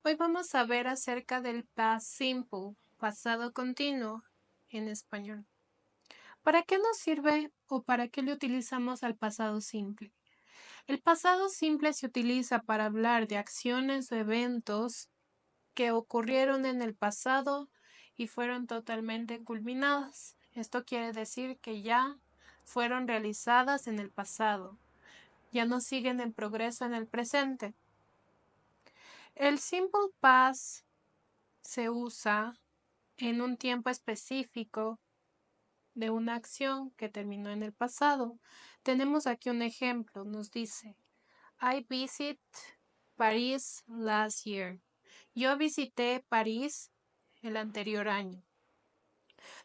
Hoy vamos a ver acerca del past simple, pasado continuo en español. ¿Para qué nos sirve o para qué le utilizamos al pasado simple? El pasado simple se utiliza para hablar de acciones o eventos que ocurrieron en el pasado y fueron totalmente culminadas. Esto quiere decir que ya fueron realizadas en el pasado, ya no siguen en progreso en el presente. El simple past se usa en un tiempo específico de una acción que terminó en el pasado. Tenemos aquí un ejemplo, nos dice, I visit Paris last year. Yo visité París el anterior año.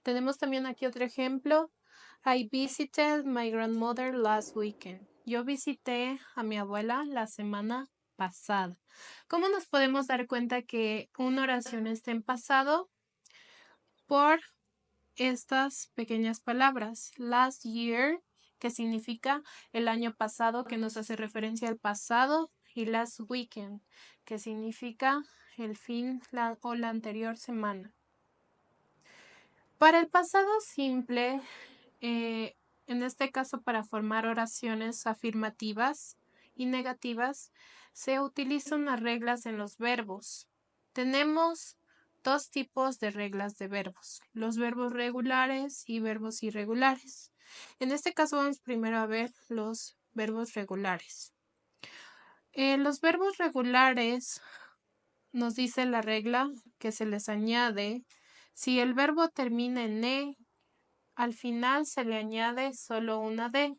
Tenemos también aquí otro ejemplo, I visited my grandmother last weekend. Yo visité a mi abuela la semana pasada. ¿Cómo nos podemos dar cuenta que una oración está en pasado? Por estas pequeñas palabras. Last year, que significa el año pasado, que nos hace referencia al pasado, y last weekend, que significa el fin o la anterior semana. Para el pasado simple, en este caso para formar oraciones afirmativas y negativas, se utilizan unas reglas en los verbos. Tenemos dos tipos de reglas de verbos, los verbos regulares y verbos irregulares. En este caso vamos primero a ver los verbos regulares. Los verbos regulares nos dice la regla que se les añade si el verbo termina en e, al final se le añade solo una d,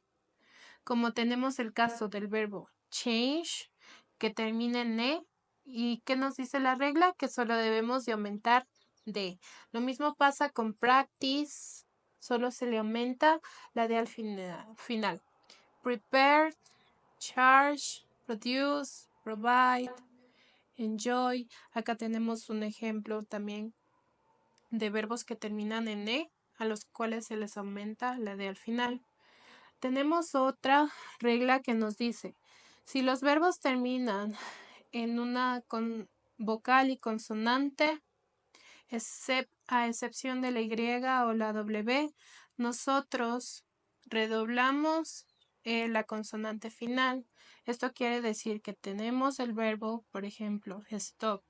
como tenemos el caso del verbo change, que termina en e, y ¿qué nos dice la regla? Que solo debemos de aumentar d. Lo mismo pasa con practice, solo se le aumenta la d al final. Prepare, charge, produce, provide, enjoy. Acá tenemos un ejemplo también de verbos que terminan en e, a los cuales se les aumenta la d al final. Tenemos otra regla que nos dice, si los verbos terminan en una vocal y consonante, a excepción de la Y o la W, nosotros redoblamos la consonante final. Esto quiere decir que tenemos el verbo, por ejemplo, stop.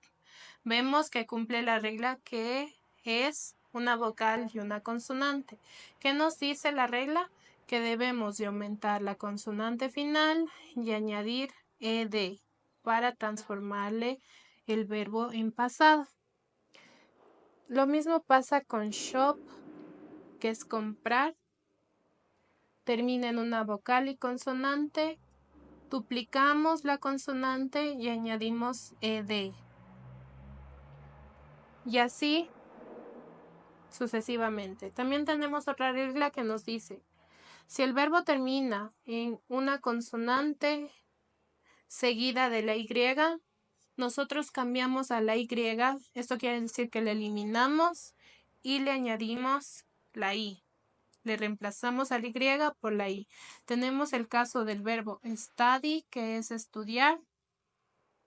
Vemos que cumple la regla que es una vocal y una consonante. ¿Qué nos dice la regla? Que debemos de aumentar la consonante final y añadir ed para transformarle el verbo en pasado. Lo mismo pasa con shop, que es comprar. Termina en una vocal y consonante. Duplicamos la consonante y añadimos ed. Y así sucesivamente. También tenemos otra regla que nos dice, si el verbo termina en una consonante seguida de la Y, nosotros cambiamos a la Y. Esto quiere decir que le eliminamos y le añadimos la I. Le reemplazamos a la Y por la I. Tenemos el caso del verbo study, que es estudiar,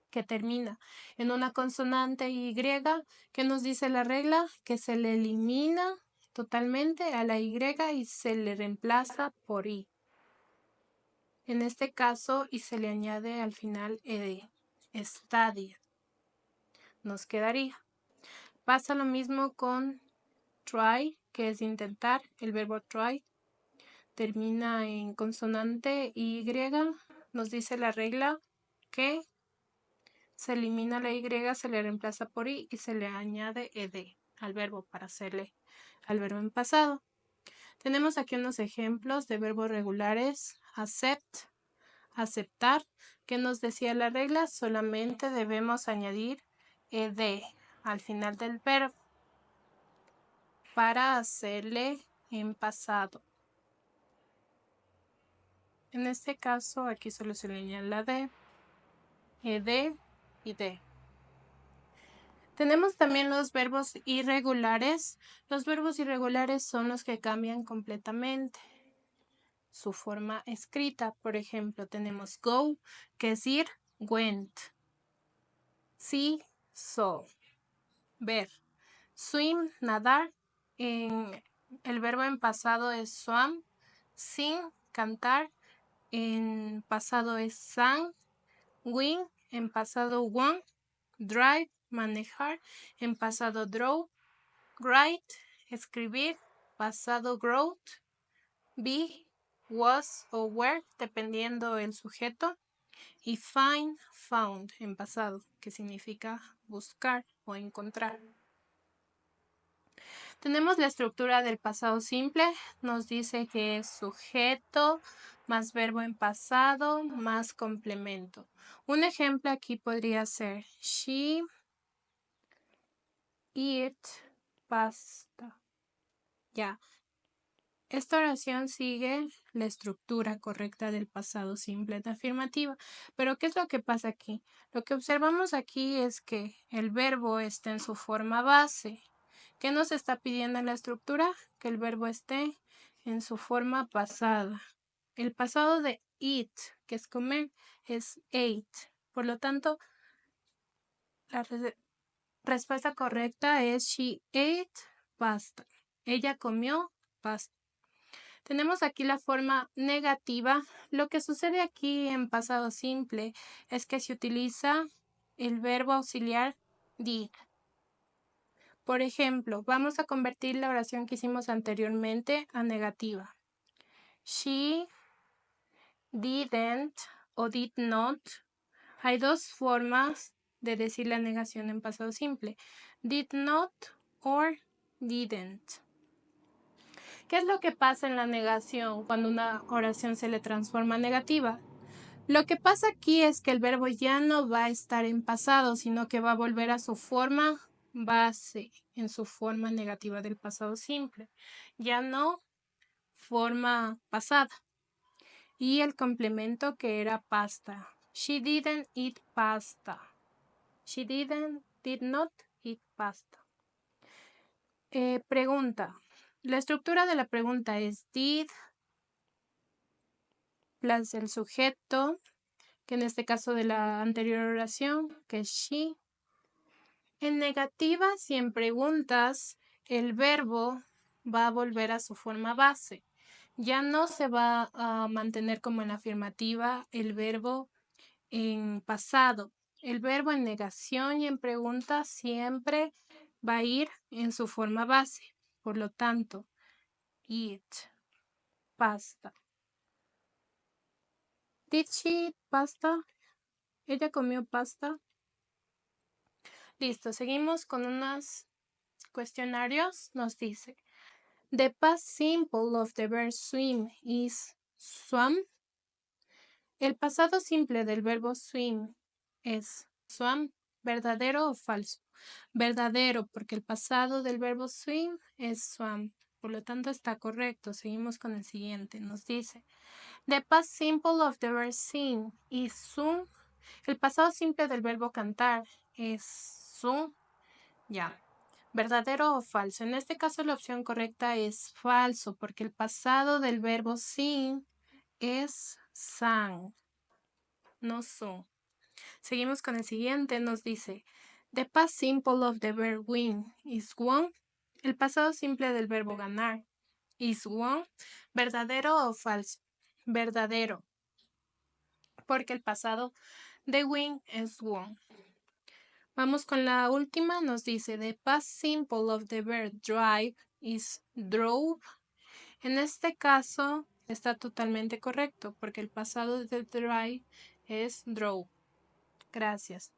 que termina en una consonante Y, que nos dice la regla que se le elimina totalmente a la Y y se le reemplaza por I. En este caso, y se le añade al final ed, study. Nos quedaría. Pasa lo mismo con try, que es intentar. El verbo try termina en consonante Y. Nos dice la regla que se elimina la Y, se le reemplaza por I y se le añade ed al verbo para hacerle al verbo en pasado. Tenemos aquí unos ejemplos de verbos regulares. Accept, aceptar. ¿Qué nos decía la regla? Solamente debemos añadir ed al final del verbo para hacerle en pasado. En este caso, aquí solo se le añade la d, ed y d. Tenemos también los verbos irregulares. Los verbos irregulares son los que cambian completamente su forma escrita. Por ejemplo, tenemos go, que es ir, went. See, saw. Ver. Swim, nadar. El verbo en pasado es swam. Sing, cantar. En pasado es sang. Win, en pasado won. Drive, manejar. En pasado drove. Write, escribir. Pasado wrote. Be, was o were, dependiendo el sujeto. Y find, found, en pasado, que significa buscar o encontrar. Tenemos la estructura del pasado simple. Nos dice que es sujeto más verbo en pasado más complemento. Un ejemplo aquí podría ser she eat pasta. Ya. Esta oración sigue la estructura correcta del pasado simple de afirmativa. Pero ¿qué es lo que pasa aquí? Lo que observamos aquí es que el verbo está en su forma base. ¿Qué nos está pidiendo en la estructura? Que el verbo esté en su forma pasada. El pasado de eat, que es comer, es ate. Por lo tanto, la respuesta correcta es she ate pasta. Ella comió pasta. Tenemos aquí la forma negativa. Lo que sucede aquí en pasado simple es que se utiliza el verbo auxiliar did. Por ejemplo, vamos a convertir la oración que hicimos anteriormente a negativa. She didn't o did not. Hay dos formas de decir la negación en pasado simple. Did not or didn't. ¿Qué es lo que pasa en la negación cuando una oración se le transforma a negativa? Lo que pasa aquí es que el verbo ya no va a estar en pasado, sino que va a volver a su forma base, en su forma negativa del pasado simple. Ya no forma pasada. Y el complemento que era pasta. She didn't eat pasta. She did not eat pasta. Pregunta. La estructura de la pregunta es did plus el sujeto, que en este caso de la anterior oración, que es she. En negativa, si en preguntas, el verbo va a volver a su forma base. Ya no se va a mantener como en afirmativa el verbo en pasado. El verbo en negación y en pregunta siempre va a ir en su forma base. Por lo tanto, eat, pasta. Did she eat pasta? ¿Ella comió pasta? Listo, seguimos con unos cuestionarios. Nos dice, the past simple of the verb swim is swam. El pasado simple del verbo swim es swam. ¿Verdadero o falso? Verdadero, porque el pasado del verbo swim es swam. Por lo tanto, está correcto. Seguimos con el siguiente. Nos dice, the past simple of the verb sing is sung. El pasado simple del verbo cantar es sung. Ya. ¿Verdadero o falso? En este caso, la opción correcta es falso, porque el pasado del verbo sing es sang, no sung. Seguimos con el siguiente. Nos dice, the past simple of the verb win is won. El pasado simple del verbo ganar is won. ¿Verdadero o falso? Verdadero, porque el pasado de win es won. Vamos con la última. Nos dice, the past simple of the verb drive is drove. En este caso está totalmente correcto, porque el pasado de drive es drove. Gracias.